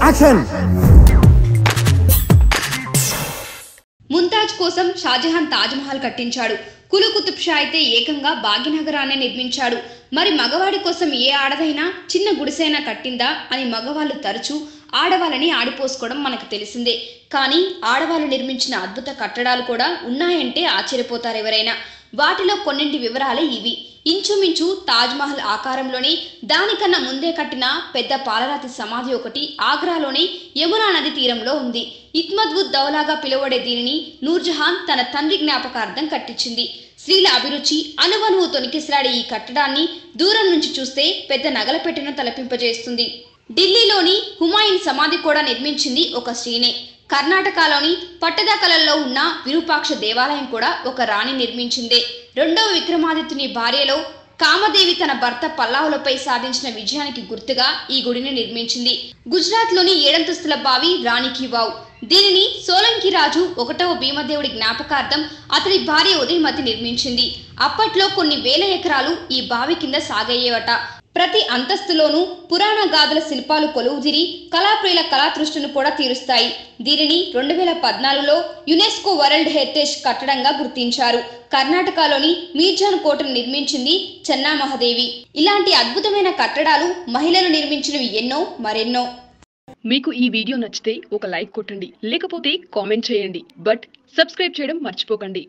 Action. Mumtaz కోసం షాజహాన్ తాజ్మహల్ కట్టించాడు. కులు కుతుబ్ షా అయితే ఏకంగా భాగ్యనగరాన్ని నిర్మించాడు. మరి మగవాడి కోసం ఏ ఆడదైనా చిన్న గుడిసైనా కట్టిందా అని మగవాళ్ళు తరచూ ఆడవాళ్ళని ఆడిపోసుకోవడం మనకు తెలిసిందే. కానీ ఆడవాళ్ళు నిర్మించిన అద్భుత కట్టడాలు కూడా ఉన్నాయంటే ఆశ్చర్యపోతారు ఎవరైనా. వాటిలో కొన్నింటి వివరాలే ఇవి. ఇంచుమించు తాజ్మహల్ ఆకారంలోని దానికన్నా ముందే కట్టిన పెద్ద పాలరాతి సమాధి ఒకటి ఆగ్రాలోని యమునా నది తీరంలో ఉంది. ఇత్మద్వుద్ దౌలాగా పిలువడే దీనిని నూర్జహాన్ తన తండ్రి జ్ఞాపకార్థం కట్టించింది. స్త్రీల అభిరుచి అనువనువు తొనికిసలాడే ఈ కట్టడాన్ని దూరం నుంచి చూస్తే పెద్ద నగల పెట్టెను తలపింపజేస్తుంది. ఢిల్లీలోని హుమాయూన్ సమాధి కూడా నిర్మించింది ఒక స్త్రీనే. కర్ణాటకలోని పట్టదకలలో ఉన్న విరూపాక్ష దేవాలయం కూడా ఒక రాణి నిర్మించిందే. రెండవ విక్రమాదిత్యుని భార్యలో కామదేవి తన భర్త పల్లావులపై సాధించిన విజయానికి గుర్తుగా ఈ గుడిని నిర్మించింది. గుజరాత్లోని 7 అంతస్తుల బావి రాణికి వావ్. దీనిని సోలంకి రాజు 1వ భీమదేవుడి జ్ఞాపకార్థం అతడి భార్య ఉదయమతి నిర్మించింది. అప్పట్లో కొన్ని వేల ఎకరాలు ఈ బావి కింద సాగయ్యేవట. ప్రతి అంతస్తులోనూ పురాణ గాథల శిల్పాలు కొలువుదిరి కళాప్రియుల కళాతృష్టిని కూడా తీరుస్తాయి. దీనిని 2014లో యునెస్కో వరల్డ్ హెరిటేజ్ కట్టడంగా గుర్తించారు. కర్ణాటకలోని మీర్జాన్ కోటను నిర్మించింది చెన్నామహాదేవి. ఇలాంటి అద్భుతమైన కట్టడాలు మహిళలు నిర్మించినవి ఎన్నో మరెన్నో. మీకు ఈ వీడియో నచ్చితే ఒక లైక్ కొట్టండి, లేకపోతే కామెంట్ చేయండి. బట్ సబ్స్క్రైబ్ చేయడం మర్చిపోకండి.